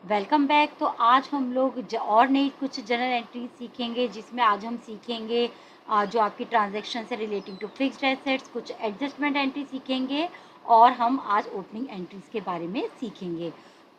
Welcome back. तो आज हम लोग और नई कुछ जनरल एंट्री सीखेंगे, जिसमें आज हम सीखेंगे जो आपकी ट्रांजैक्शन से रिलेटिंग टू फिक्स्ड एसेट्स, कुछ एडजस्टमेंट एंट्री सीखेंगे और हम आज ओपनिंग एंट्रीज के बारे में सीखेंगे।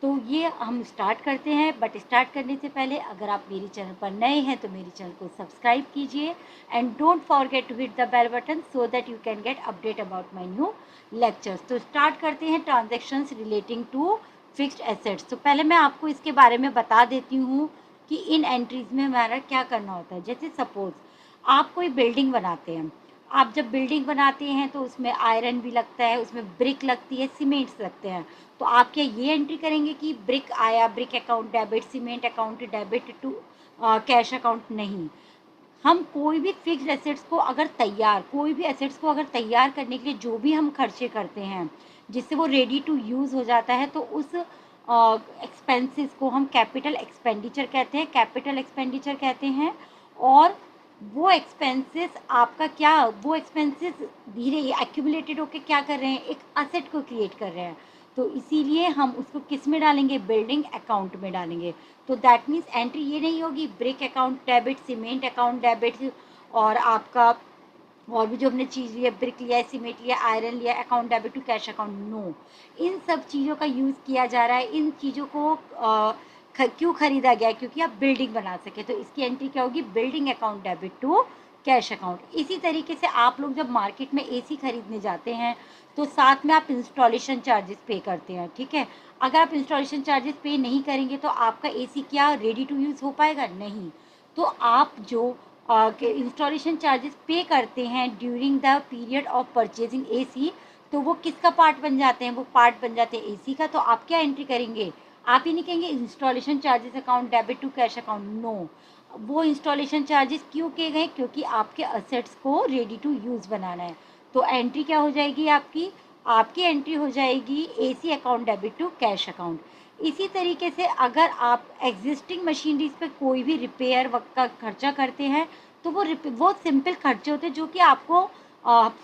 तो ये हम स्टार्ट करते हैं, बट स्टार्ट करने से पहले अगर आप मेरी चैनल पर नए हैं तो मेरी चैनल को सब्सक्राइब कीजिए and don't forget to hit the bell button so that you can get update about my new lectures. तो स्टार्ट करते हैं transactions relating to fixed assets. तो पहले मैं आपको इसके बारे में बता देती हूँ कि इन एंट्रीज में हमारा क्या करना होता है। जैसे सपोज आप कोई बिल्डिंग बनाते हैं, आप जब बिल्डिंग बनाते हैं तो उसमें आयरन भी लगता है, उसमें ब्रिक लगती है, सीमेंट्स लगते हैं। तो आप क्या ये एंट्री करेंगे कि ब्रिक आया, brick account debit, cement account debit to cash account? नहीं। हम कोई भी फिक्स्ड एसेट्स को अगर तैयार करने के लिए जो भी हम खर्चे करते हैं जिससे वो रेडी टू यूज़ हो जाता है, तो उस एक्सपेंसेस को हम कैपिटल एक्सपेंडिचर कहते हैं। और वो एक्सपेंसेस वो एक्सपेंसेस धीरे एक्यूमुलेटेड होकर क्या कर रहे हैं, एक असेट को क्रिएट कर रहे हैं। तो इसीलिए हम उसको किस में डालेंगे, बिल्डिंग अकाउंट में डालेंगे। तो दैट मीन्स एंट्री ये नहीं होगी brick account debit, cement account debit और आपका और भी जो हमने चीज़ लिया, ब्रिक लिया, सीमेंट लिया, आयरन लिया, account debit to cash account, no. इन सब चीज़ों का यूज़ किया जा रहा है। इन चीज़ों को क्यों खरीदा गया? क्योंकि आप बिल्डिंग बना सके। तो इसकी एंट्री क्या होगी, building account debit to cash account. इसी तरीके से आप लोग जब मार्केट में एसी खरीदने जाते हैं तो साथ में आप इंस्टॉलेशन चार्जेस पे करते हैं, ठीक है। अगर आप इंस्टॉलेशन चार्जेस पे नहीं करेंगे तो आपका एसी क्या रेडी टू यूज़ हो पाएगा? नहीं। तो आप जो इंस्टॉलेशन चार्जेस पे करते हैं during the period of purchasing AC, तो वो किसका पार्ट बन जाते हैं? वो पार्ट बन जाते हैं एसी का। तो आप क्या एंट्री करेंगे? आप ही नहीं कहेंगे installation charges account debit to cash account, no. वो इंस्टॉलेशन चार्जेस क्यों किए गए? क्योंकि आपके असेट्स को रेडी टू यूज़ बनाना है। तो एंट्री क्या हो जाएगी आपकी? आपकी एंट्री हो जाएगी AC account debit to cash account. इसी तरीके से अगर आप एग्जिस्टिंग मशीनरीज पे कोई भी रिपेयर वक्त का खर्चा करते हैं तो वो सिंपल खर्चे होते हैं जो कि आपको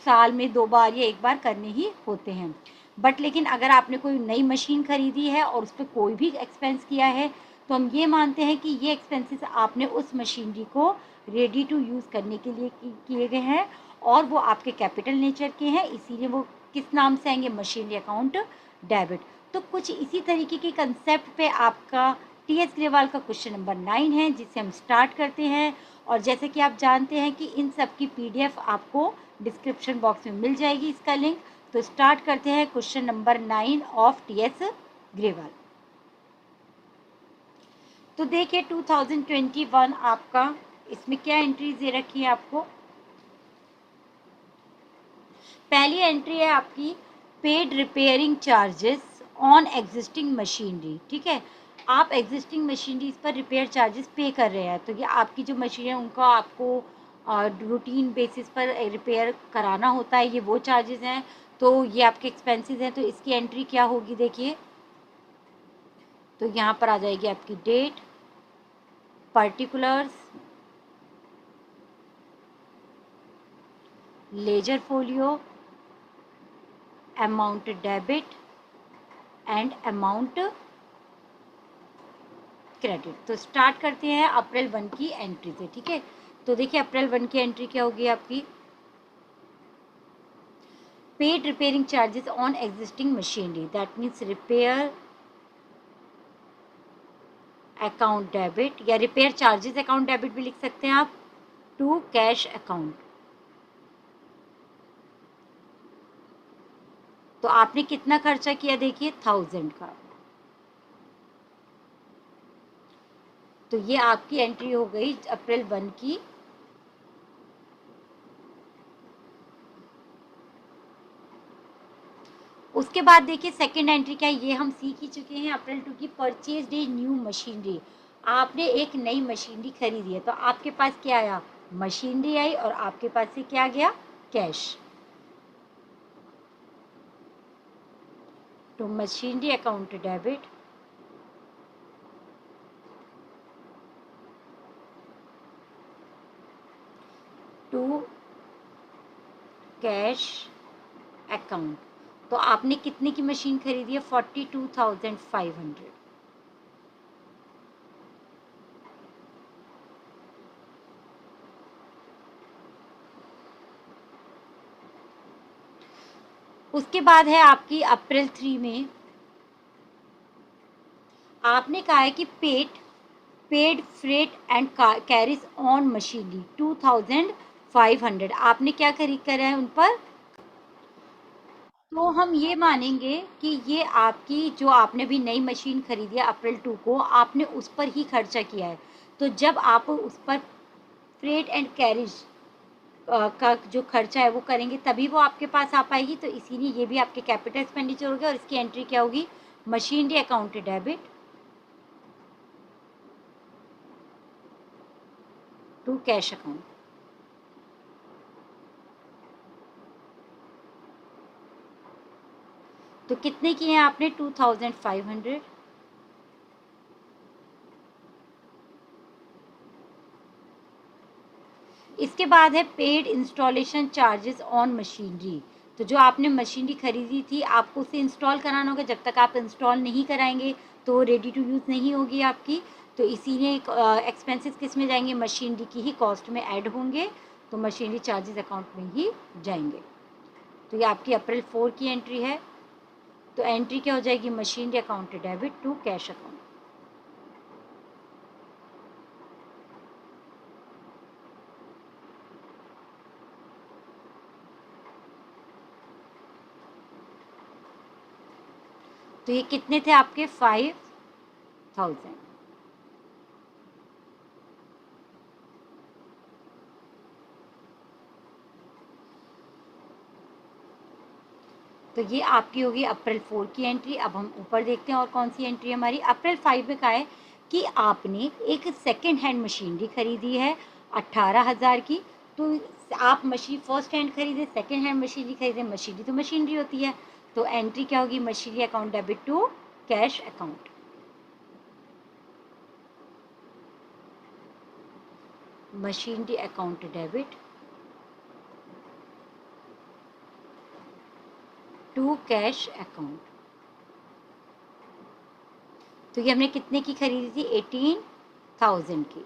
साल में 2 बार या 1 बार करने ही होते हैं। बट लेकिन अगर आपने कोई नई मशीन खरीदी है और उस पर कोई भी एक्सपेंस किया है तो हम ये मानते हैं कि ये एक्सपेंसेस आपने उस मशीनरी को रेडी टू यूज़ करने के लिए किए गए हैं और वो आपके कैपिटल नेचर के हैं, इसीलिए वो किस नाम से आएंगे, मशीनरी अकाउंट डेबिट। तो कुछ इसी तरीके के कंसेप्ट पे आपका टी.एस. ग्रेवाल का क्वेश्चन नंबर 9 है, जिससे हम स्टार्ट करते हैं। और जैसे कि आप जानते हैं कि इन सब की PDF आपको डिस्क्रिप्शन बॉक्स में मिल जाएगी, इसका लिंक। तो स्टार्ट करते हैं question number 9 of T.S.. Grewal. तो देखिए 2021 आपका, इसमें क्या एंट्रीज दे रखी है आपको। पहली एंट्री है आपकी paid repairing charges on existing machinery, ठीक है। आप एग्जिस्टिंग मशीनरीज पर रिपेयर चार्जेस पे कर रहे हैं, तो ये आपकी जो मशीन है उनका आपको रूटीन बेसिस पर रिपेयर कराना होता है, ये वो चार्जेस हैं। तो ये आपके एक्सपेंसेस हैं। तो इसकी एंट्री क्या होगी, देखिए। तो यहाँ पर आ जाएगी आपकी date, particulars, ledger folio, amount debit and amount credit. तो स्टार्ट करते हैं अप्रैल 1 की एंट्री से, ठीक है। तो देखिए अप्रैल 1 की एंट्री क्या होगी आपकी, paid repairing charges on existing machinery, that means repair account debit या रिपेयर चार्जेस अकाउंट डेबिट भी लिख सकते हैं आप, टू कैश अकाउंट। तो आपने कितना खर्चा किया, देखिए 1000 का। तो ये आपकी एंट्री हो गई अप्रैल 1 की। उसके बाद देखिए सेकंड एंट्री क्या है, ये हम सीख ही चुके हैं। अप्रैल 2 की परचेज डे न्यू मशीनरी, आपने एक नई मशीनरी खरीदी है। तो आपके पास क्या आया, मशीनरी आई और आपके पास से क्या गया, कैश। तो machinery account debit to cash account. तो आपने कितने की मशीन खरीदी है, 42,500। उसके बाद है आपकी अप्रैल 3 में आपने कहा है कि paid freight and carries on machinery 2500, आपने क्या खरीद करा है उन पर। तो हम ये मानेंगे कि ये आपकी जो आपने भी नई मशीन खरीदी है अप्रैल 2 को, आपने उस पर ही खर्चा किया है। तो जब आप उस पर फ्रेट एंड कैरिज का जो खर्चा है वो करेंगे तभी वो आपके पास आ पाएगी। तो इसीलिए ये भी आपके कैपिटल एक्सपेंडिचर हो गया और इसकी एंट्री क्या होगी, machinery account debit to cash account. तो कितने किए हैं आपने, 2500। इसके बाद है paid installation charges on machinery. तो जो आपने मशीनरी खरीदी थी आपको उसे इंस्टॉल कराना होगा, जब तक आप इंस्टॉल नहीं कराएंगे तो रेडी टू यूज़ नहीं होगी आपकी। तो इसीलिए एक्सपेंसेस किस में जाएंगे, मशीनरी की ही कॉस्ट में ऐड होंगे, तो मशीनरी चार्जेस अकाउंट में ही जाएंगे। तो ये आपकी अप्रैल 4 की एंट्री है। तो एंट्री क्या हो जाएगी, machinery account debit to cash account. तो ये कितने थे आपके, 5000। तो ये आपकी होगी अप्रैल 4 की एंट्री। अब हम ऊपर देखते हैं और कौन सी एंट्री हमारी। अप्रैल 5 में कहा है कि आपने एक सेकेंड हैंड मशीनरी खरीदी है 18,000 की। तो आप मशीन फर्स्ट हैंड खरीदे, सेकेंड हैंड मशीनरी खरीदे, मशीनरी तो मशीनरी होती है। तो एंट्री क्या होगी, machinery account debit to cash account. Machinery account debit to cash account. तो ये हमने कितने की खरीदी थी, 18,000 की।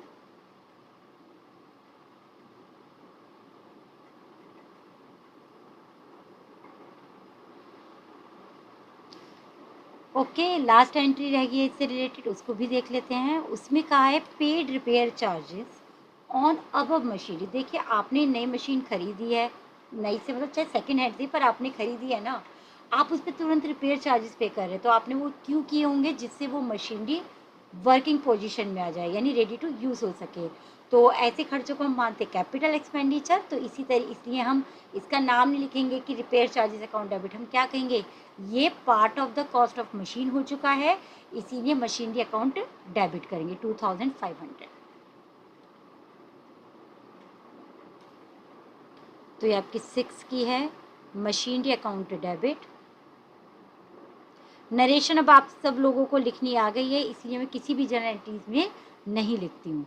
ओके, लास्ट एंट्री रह गई है इससे रिलेटेड, उसको भी देख लेते हैं। उसमें कहा है paid repair charges on above machinery. देखिए आपने नई मशीन खरीदी है, नई से मतलब चाहे सेकेंड हैंड थी पर आपने खरीदी है ना, आप उस पर तुरंत रिपेयर चार्जेस पे कर रहे हैं। तो आपने वो क्यों किए होंगे, जिससे वो मशीनरी वर्किंग पोजीशन में आ जाए, यानी रेडी टू यूज़ हो सके। तो ऐसे खर्चों को हम मानते हैं कैपिटल एक्सपेंडिचर। तो इसी तरह इसलिए हम इसका नाम नहीं लिखेंगे कि रिपेयर चार्जेस अकाउंट डेबिट, हम क्या कहेंगे, ये part of the cost of machine हो चुका है, इसीलिए मशीनरी अकाउंट डेबिट करेंगे 2500। तो ये आपकी 6 की है, मशीनरी अकाउंट डेबिट। नरेशन अब आप सब लोगों को लिखनी आ गई है, इसलिए मैं किसी भी जर्नल एंट्रीज में नहीं लिखती हूँ।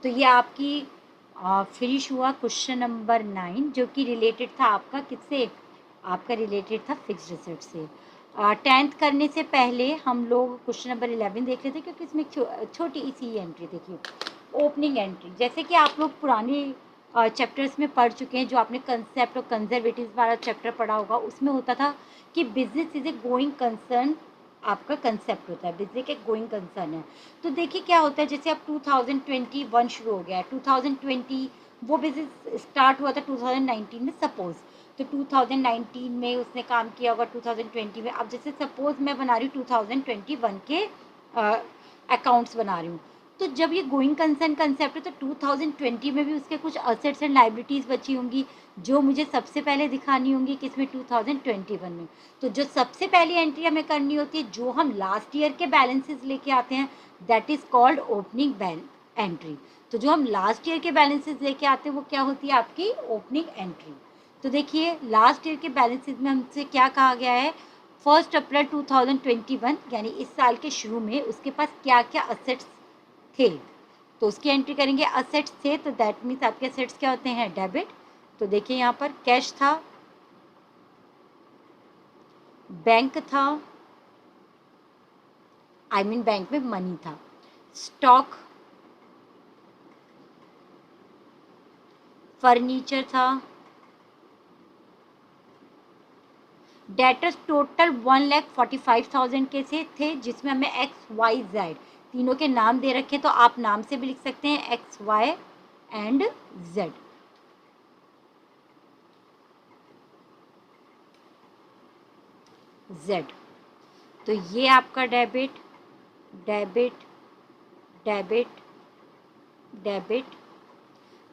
तो ये आपकी फिनिश हुआ क्वेश्चन नंबर 9, जो कि रिलेटेड था आपका किससे, आपका रिलेटेड था फिक्स्ड एसेट से। 10th करने से पहले हम लोग क्वेश्चन नंबर 11 देख लेते, क्योंकि इसमें छोटी सी एंट्री देखिए, ओपनिंग एंट्री। जैसे कि आप लोग पुराने चैप्टर्स में पढ़ चुके हैं, जो आपने कंसेप्ट और कंजर्वेटिव वाला चैप्टर पढ़ा होगा, उसमें होता था कि business is a going concern, आपका कंसेप्ट होता है बिजनेस एक गोइंग कंसर्न है। तो देखिए क्या होता है, जैसे अब 2021 शुरू हो गया है, 2020 वो बिजनेस स्टार्ट हुआ था 2019 में सपोज, तो 2019 में उसने काम किया होगा 2020 में। अब जैसे सपोज मैं बना रही हूँ 2021 के अकाउंट्स बना रही हूँ, तो जब ये गोइंग कंसर्न कंसेप्ट है तो 2020 में भी उसके कुछ असेट्स एंड लाइबिलिटीज़ बची होंगी, जो मुझे सबसे पहले दिखानी होंगी किसमें, 2021 में। तो जो सबसे पहली एंट्री हमें करनी होती है, जो हम लास्ट ईयर के बैलेंसेस लेके आते हैं, that is called opening entry. तो जो हम लास्ट ईयर के बैलेंसेस लेके आते हैं वो क्या होती है, आपकी ओपनिंग एंट्री। तो देखिए लास्ट ईयर के बैलेंसेस में हमसे क्या कहा गया है, 1 अप्रैल 2021 यानी इस साल के शुरू में उसके पास क्या क्या असेट्स थे, तो उसकी एंट्री करेंगे असेट्स थे, तो दैट मीन्स आपके असेट्स क्या होते हैं, डेबिट। तो देखिए यहाँ पर कैश था बैंक था, आई मीन बैंक में मनी था। स्टॉक, फर्नीचर था। डेटर्स टोटल 1,45,000 के से थे, जिसमें हमें एक्स वाई जेड तीनों के नाम दे रखे, तो आप नाम से भी लिख सकते हैं X Y and Z. Z, तो ये आपका डेबिट, डेबिट, डेबिट, डेबिट।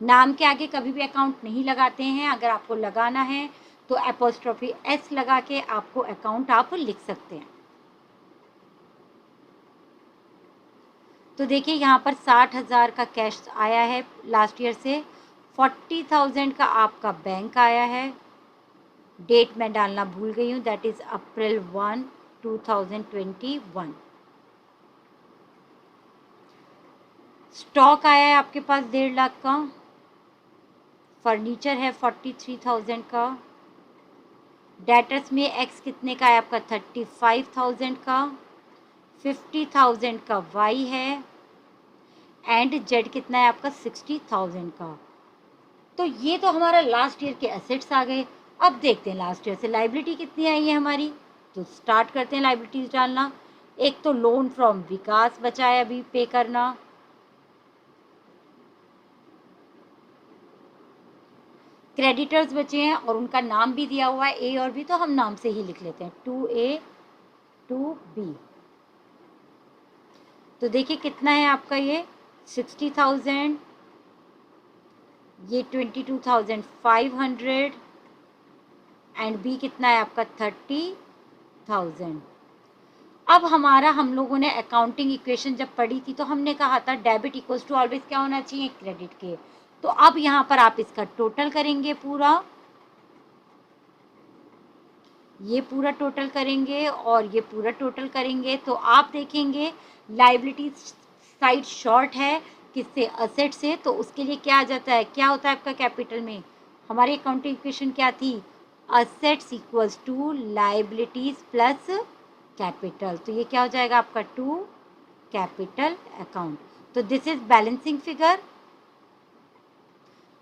नाम के आगे कभी भी अकाउंट नहीं लगाते हैं, अगर आपको लगाना है तो एपोस्ट्रोफी एस लगा के आपको अकाउंट आप लिख सकते हैं। तो देखिए यहाँ पर 60,000 का कैश आया है लास्ट ईयर से, 40,000 का आपका बैंक आया है। डेट मैं डालना भूल गई हूँ, दैट इज अप्रैल 1, 2021। स्टॉक आया है आपके पास 1.5 लाख का। फर्नीचर है 43,000 का। डेटर्स में एक्स कितने का है आपका 35,000 का। 50,000 का वाई है एंड जेड कितना है आपका 60,000 का। तो ये तो हमारा लास्ट ईयर के एसेट्स आ गए। अब देखते हैं लास्ट ईयर से लाइबिलिटी कितनी आई है हमारी। तो स्टार्ट करते हैं लाइबिलिटीज डालना। एक तो लोन फ्रॉम विकास बचा है अभी पे करना। क्रेडिटर्स बचे हैं और उनका नाम भी दिया हुआ है ए और बी, तो हम नाम से ही लिख लेते हैं 2A 2B। तो देखिए कितना है आपका ये 60,000, ये 22,500 एंड बी कितना है आपका 30,000। अब हमारा हम लोगों ने अकाउंटिंग इक्वेशन जब पढ़ी थी तो हमने कहा था डेबिट इक्वल्स टू ऑलवेज क्या होना चाहिए क्रेडिट के। तो अब यहाँ पर आप इसका टोटल करेंगे पूरा, ये पूरा टोटल करेंगे और ये पूरा टोटल करेंगे, तो आप देखेंगे लाइबिलिटी साइड शॉर्ट है किससे असेट से, तो उसके लिए क्या आ जाता है, क्या होता है आपका कैपिटल में। हमारी अकाउंटिंग इक्वेशन क्या थी, assets equals to liabilities plus capital. तो ये क्या हो जाएगा आपका टू कैपिटल अकाउंट। तो दिस इज बैलेंसिंग फिगर।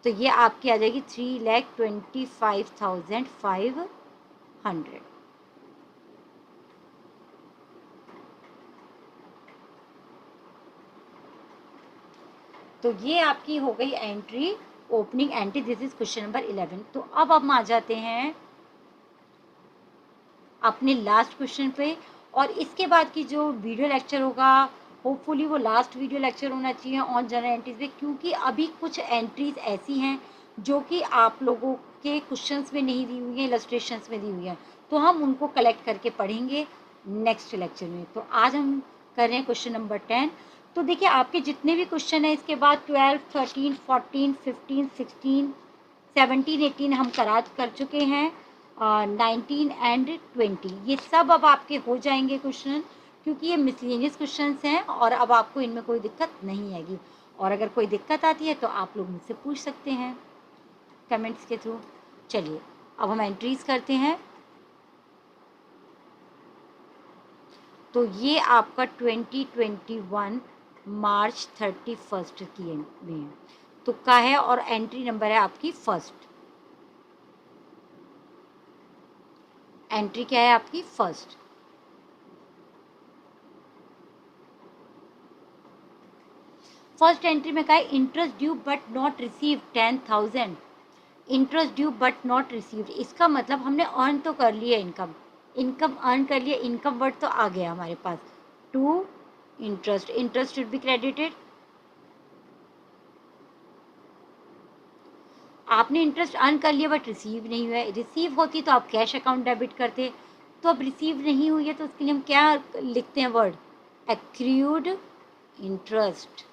तो ये आपकी आ जाएगी 3,25,500। तो ये आपकी हो गई entry, opening entry. This is question number 11। तो अब हम आ जाते हैं अपने लास्ट क्वेश्चन पे, और इसके बाद की जो वीडियो लेक्चर होगा होपफुली वो लास्ट वीडियो लेक्चर होना चाहिए ऑन जनरल एंट्रीज पे, क्योंकि अभी कुछ एंट्रीज ऐसी हैं जो कि आप लोगों के क्वेश्चंस में नहीं दी हुई हैं, इलस्ट्रेशंस में दी हुई हैं, तो हम उनको कलेक्ट करके पढ़ेंगे नेक्स्ट लेक्चर में। तो आज हम कर रहे हैं क्वेश्चन नंबर 10। तो देखिए आपके जितने भी क्वेश्चन हैं इसके बाद 12, 13, 14, 15, 16, 17, 18 हम कर चुके हैं, 19 एंड 20 ये सब अब आपके हो जाएंगे क्वेश्चन, क्योंकि ये मिसलेनियस क्वेश्चंस हैं और अब आपको इनमें कोई दिक्कत नहीं आएगी। और अगर कोई दिक्कत आती है तो आप लोग मुझसे पूछ सकते हैं कमेंट्स के थ्रू। चलिए अब हम एंट्रीज करते हैं। तो ये आपका 2021 मार्च 31 की में है, तुक्का है और एंट्री नंबर है आपकी फर्स्ट। एंट्री क्या है आपकी फर्स्ट। फर्स्ट एंट्री में कहा है interest due but not receive 10,000। Interest due but not received, इसका मतलब हमने अर्न तो कर लिया इनकम, इनकम अर्न कर लिया, इनकम वर्ड तो आ गया हमारे पास to interest, interest should be credited. आपने इंटरेस्ट अर्न कर लिया बट रिसीव नहीं हुआ है, रिसीव होती तो आप कैश अकाउंट डेबिट करते, तो अब रिसीव नहीं हुई है तो उसके लिए हम क्या लिखते हैं वर्ड, एक्रूड इंटरेस्ट।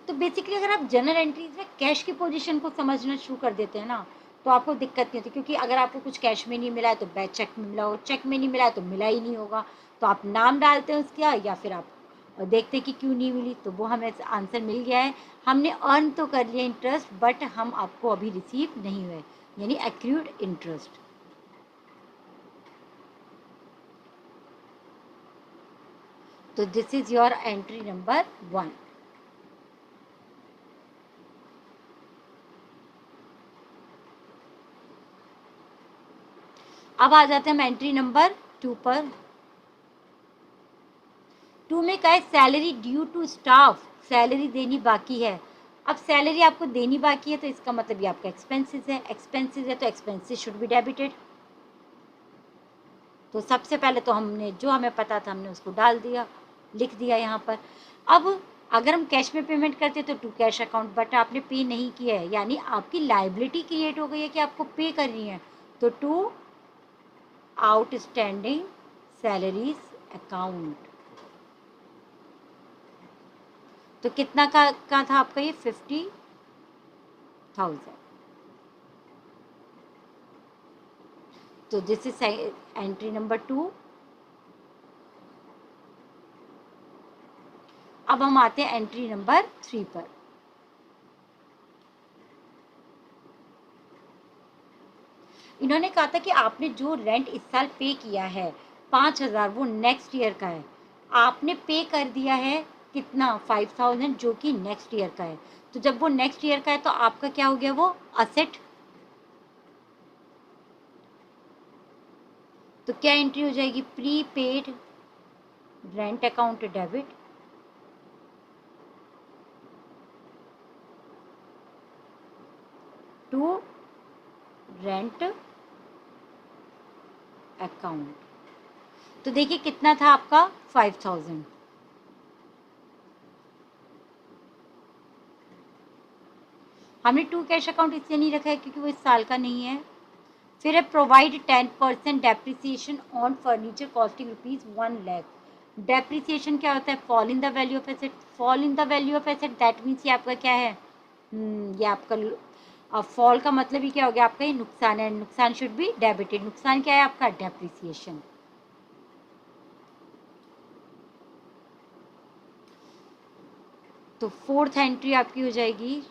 तो बेसिकली अगर आप जनरल एंट्रीज में कैश की पोजीशन को समझना शुरू कर देते हैं ना, तो आपको दिक्कत नहीं होती, क्योंकि अगर आपको कुछ कैश में नहीं मिला है तो बैक चेक में मिला हो, चेक में नहीं मिला है तो मिला ही नहीं होगा, तो आप नाम डालते हैं उसका या फिर आप और देखते कि क्यों नहीं मिली, तो वो हमें आंसर मिल गया है। हमने अर्न तो कर लिया इंटरेस्ट, बट हम आपको अभी रिसीव नहीं हुए, यानी एक्रूड इंटरेस्ट। तो this is your entry number 1। अब आ जाते हैं हम एंट्री नंबर 2 पर। 2 में क्या है, salary due to staff, salary देनी बाकी है। अब सैलरी आपको देनी बाकी है तो इसका मतलब ये आपका एक्सपेंसेस है, एक्सपेंसेस है तो एक्सपेंसेस शुड बी डेबिटेड। तो सबसे पहले तो हमने जो हमें पता था हमने उसको डाल दिया, लिख दिया यहाँ पर। अब अगर हम कैश में पेमेंट करते तो टू कैश अकाउंट, बट आपने पे नहीं किया है, यानी आपकी लाइबिलिटी क्रिएट हो गई है कि आपको पे करनी है, तो टू आउटस्टैंडिंग सैलरीज अकाउंट। तो कितना का था आपका ये 50,000। तो दिस इज एंट्री नंबर 2। अब हम आते हैं एंट्री नंबर 3 पर। इन्होंने कहा था कि आपने जो रेंट इस साल पे किया है 5,000, वो नेक्स्ट ईयर का है। आपने पे कर दिया है कितना, 5,000, जो कि नेक्स्ट ईयर का है। तो जब वो नेक्स्ट ईयर का है तो आपका क्या हो गया, वो असेट। तो क्या एंट्री हो जाएगी, prepaid rent account debit. To rent account. तो देखिए कितना था आपका, 5,000। हमने टू कैश अकाउंट इसलिए नहीं रखा है क्योंकि वो इस साल का नहीं है। फिर है provide 10% depreciation on furniture costing ₹1,00,000। Depreciation क्या होता है, fall in the value of asset. Fall in the value of asset that means ये आपका क्या है, ये आपका फॉल का मतलब ही क्या हो गया, आपका ये नुकसान है। नुकसान शुड बी डेबिटेड। नुकसान क्या है आपका, डेप्रिसिएशन। तो फोर्थ एंट्री आपकी हो जाएगी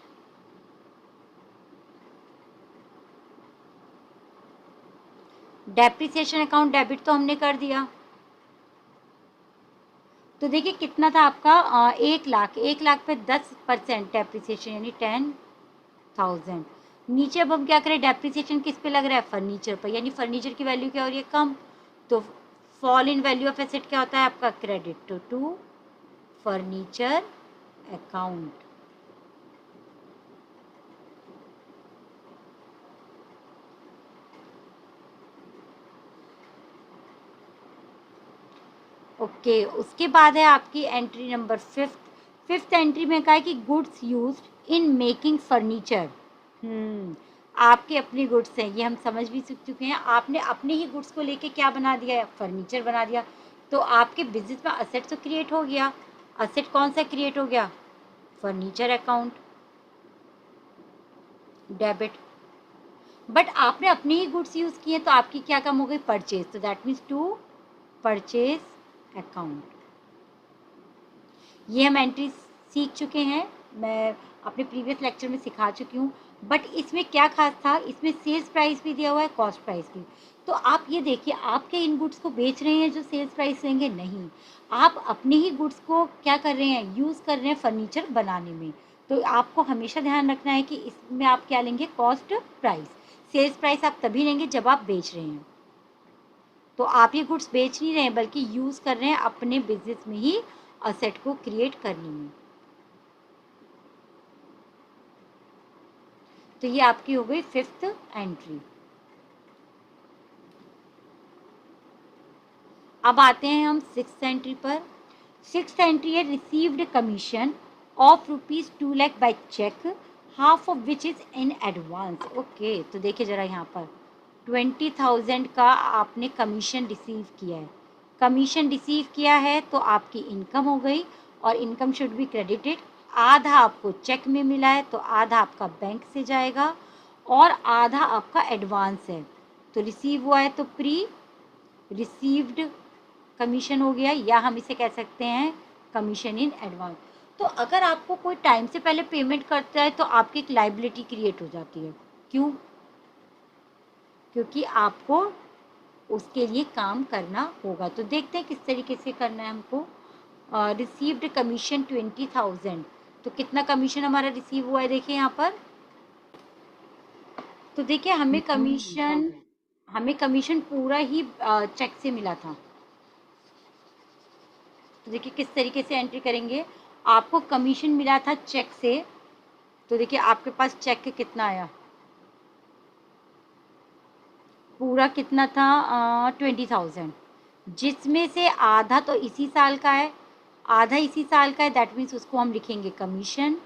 डेप्रिसिएशन अकाउंट डेबिट, तो हमने कर दिया। तो देखिए कितना था आपका, 1,00,000। 1,00,000 पे 10% डेप्रिसिएशन यानी 10,000। नीचे अब हम क्या करें, डेप्रिसिएशन किस पे लग रहा है, फर्नीचर पर, यानी फर्नीचर की वैल्यू क्या हो रही है, कम। तो fall in value of asset क्या होता है आपका, credit to furniture account. Okay, उसके बाद है आपकी एंट्री नंबर 5। 5th एंट्री में कहा है कि goods used in making furniture. आपके अपने गुड्स हैं, ये हम समझ भी चुके हैं। आपने अपने ही गुड्स को लेके क्या बना दिया है, फर्नीचर बना दिया। तो आपके बिजनेस में असेट तो क्रिएट हो गया। असेट कौन सा क्रिएट हो गया, फर्नीचर अकाउंट डेबिट। बट आपने अपने ही गुड्स यूज़ किए तो आपकी क्या कम हो गई, परचेज। तो that means to purchase account. ये हम एंट्री सीख चुके हैं, मैं अपने प्रीवियस लेक्चर में सिखा चुकी हूँ। बट इसमें क्या खास था, इसमें सेल्स प्राइस भी दिया हुआ है, कॉस्ट प्राइस भी। तो आप ये देखिए, आप क्या इन गुड्स को बेच रहे हैं जो सेल्स प्राइस लेंगे, नहीं। आप अपने ही गुड्स को क्या कर रहे हैं, यूज़ कर रहे हैं फर्नीचर बनाने में। तो आपको हमेशा ध्यान रखना है कि इसमें आप क्या लेंगे, कॉस्ट प्राइस। सेल्स प्राइस आप तभी लेंगे जब आप बेच रहे हैं। तो आप ये गुड्स बेच नहीं रहे हैं बल्कि यूज़ कर रहे हैं अपने बिजनेस में ही असेट को क्रिएट करने में। तो ये आपकी हो गई 5th एंट्री। अब आते हैं हम 6th एंट्री पर। 6th एंट्री है received commission of ₹2,00,000 by cheque, half of which is in advance. Okay, तो देखिए जरा यहाँ पर 20,000 का आपने कमीशन रिसीव किया है। कमीशन रिसीव किया है तो आपकी इनकम हो गई, और इनकम शुड बी क्रेडिटेड। आधा आपको चेक में मिला है तो आधा आपका बैंक से जाएगा, और आधा आपका एडवांस है। तो रिसीव हुआ है तो प्री रिसीव्ड कमीशन हो गया, या हम इसे कह सकते हैं कमीशन इन एडवांस। तो अगर आपको कोई टाइम से पहले पेमेंट करता है तो आपकी एक लाइबिलिटी क्रिएट हो जाती है। क्यों? क्योंकि आपको उसके लिए काम करना होगा। तो देखते हैं किस तरीके से करना है हमको। रिसीव्ड कमीशन 20,000, तो कितना कमीशन हमारा रिसीव हुआ है देखिए यहाँ पर। तो देखिए हमें कमीशन पूरा ही चेक से मिला था। तो देखिए किस तरीके से एंट्री करेंगे। आपको कमीशन मिला था चेक से, तो देखिए आपके पास चेक कितना आया, पूरा कितना था 20,000, जिसमें से आधा तो इसी साल का है, आधा इसी साल का है, दैट मीन्स उसको हम लिखेंगे कमीशन,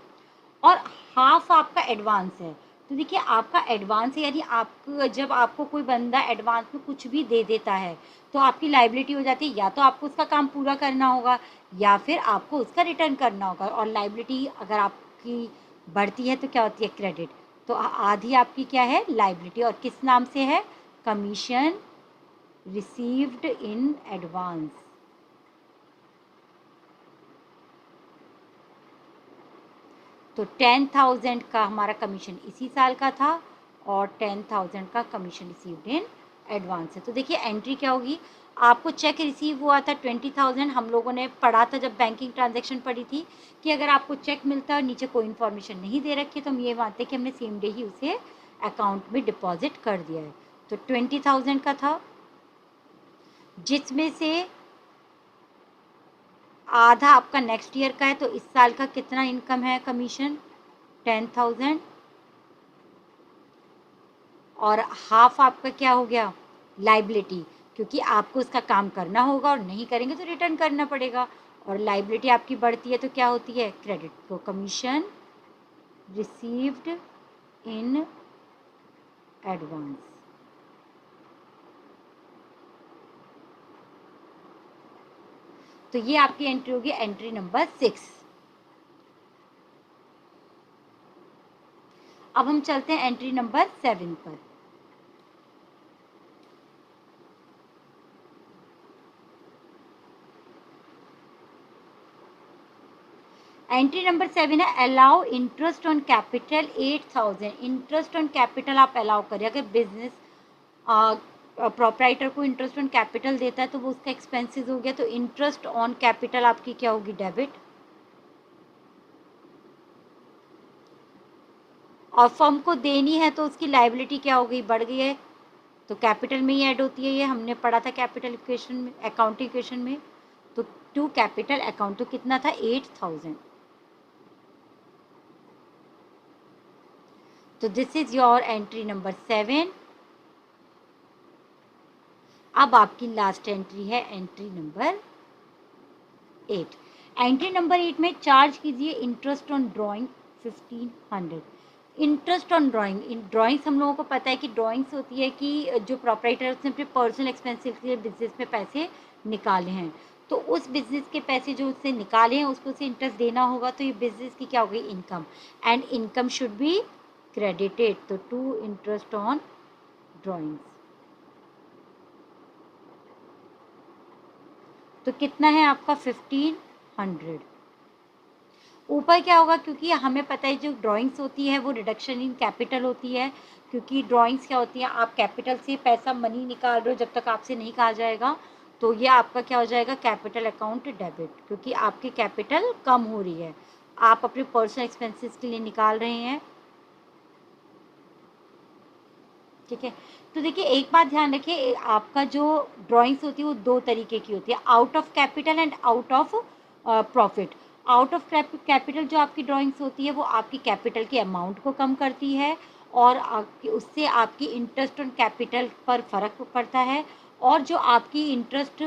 और हाफ आपका एडवांस है। तो देखिए आपका एडवांस है, यानी आपको जब आपको कोई बंदा एडवांस में कुछ भी दे देता है तो आपकी लाइबिलिटी हो जाती है, या तो आपको उसका काम पूरा करना होगा या फिर आपको उसका रिटर्न करना होगा। और लाइबिलिटी अगर आपकी बढ़ती है तो क्या होती है, क्रेडिट। तो आधी आपकी क्या है, लाइबिलिटी, और किस नाम से है, कमीशन रिसीव्ड इन एडवांस। तो 10,000 का हमारा कमीशन इसी साल का था और 10,000 का कमीशन रिसीव्ड इन एडवांस है। तो देखिए एंट्री क्या होगी, आपको चेक रिसीव हुआ था 20,000, हम लोगों ने पढ़ा था जब बैंकिंग ट्रांजैक्शन पढ़ी थी कि अगर आपको चेक मिलता है और नीचे कोई इन्फॉर्मेशन नहीं दे रखी तो हम ये मानते हैं कि हमने सेम डे ही उसे अकाउंट में डिपॉजिट कर दिया है। तो 20,000 का था, जिसमें से आधा आपका नेक्स्ट ईयर का है, तो इस साल का कितना इनकम है कमीशन, 10,000, और हाफ आपका क्या हो गया, लाइबिलिटी, क्योंकि आपको उसका काम करना होगा और नहीं करेंगे तो रिटर्न करना पड़ेगा। और लाइबिलिटी आपकी बढ़ती है तो क्या होती है, क्रेडिट। तो कमीशन रिसीव्ड इन एडवांस। तो ये आपकी एंट्री होगी, एंट्री नंबर 6। अब हम चलते हैं एंट्री नंबर 7 पर। एंट्री नंबर 7 है, allow interest on capital 8,000। Interest on capital आप अलाउ करें। अगर बिजनेस प्रोप्राइटर को इंटरेस्ट ऑन कैपिटल देता है तो वो उसका एक्सपेंसेस हो गया, तो इंटरेस्ट ऑन कैपिटल आपकी क्या होगी, डेबिट। और फर्म को देनी है तो उसकी लाइबिलिटी क्या हो गई, बढ़ गई है, तो कैपिटल में ही ऐड होती है, ये हमने पढ़ा था कैपिटल इक्वेशन में, अकाउंटिंग इक्वेशन में। तो टू कैपिटल अकाउंट, तो कितना था, 8,000। तो this is your entry number 7। अब आपकी लास्ट एंट्री है एंट्री नंबर 8। एंट्री नंबर 8 में चार्ज कीजिए interest on drawing 1,500। Interest on drawing, in drawings हम लोगों को पता है कि ड्राइंग्स होती है कि जो प्रोपराइटर उसने अपने पर्सनल एक्सपेंसेस के लिए बिजनेस में पैसे निकाले हैं, तो उस बिजनेस के पैसे जो उससे निकाले हैं उसको उसे इंटरेस्ट देना होगा, तो ये बिजनेस की क्या हो गई, income, and income should be credited. तो टू इंटरेस्ट ऑन ड्राइंग्स। तो कितना है आपका, 1,500। ऊपर क्या होगा, क्योंकि हमें पता है जो ड्राइंग्स होती है वो रिडक्शन इन कैपिटल होती है, क्योंकि ड्राइंग्स क्या होती है, आप कैपिटल से पैसा मनी निकाल रहे हो जब तक आपसे नहीं कहा जाएगा, तो ये आपका क्या हो जाएगा, कैपिटल अकाउंट डेबिट, क्योंकि आपकी कैपिटल कम हो रही है, आप अपने पर्सनल एक्सपेंसेस के लिए निकाल रहे हैं। ठीक है। तो देखिए एक बात ध्यान रखिए, आपका जो ड्राइंग्स होती है वो दो तरीके की होती है, out of capital and out of profit. Out of capital जो आपकी ड्राइंग्स होती है वो आपकी कैपिटल के अमाउंट को कम करती है और उससे आपकी इंटरेस्ट ऑन कैपिटल पर फर्क पड़ता है। और जो आपकी इंटरेस्ट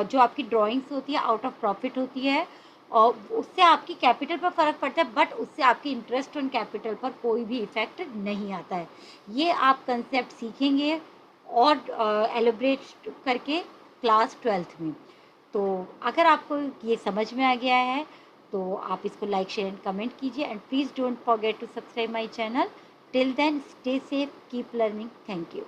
जो आपकी ड्राइंग्स होती है आउट ऑफ प्रॉफिट होती है, और उससे आपकी कैपिटल पर फ़र्क पड़ता है, बट उससे आपकी इंटरेस्ट ऑन कैपिटल पर कोई भी इफ़ेक्ट नहीं आता है। ये आप कंसेप्ट सीखेंगे और एलोब्रेट करके क्लास 12th में। तो अगर आपको ये समझ में आ गया है तो आप इसको लाइक, शेयर एंड कमेंट कीजिए, and please don't forget to subscribe my channel. Till then stay safe, keep learning, thank you.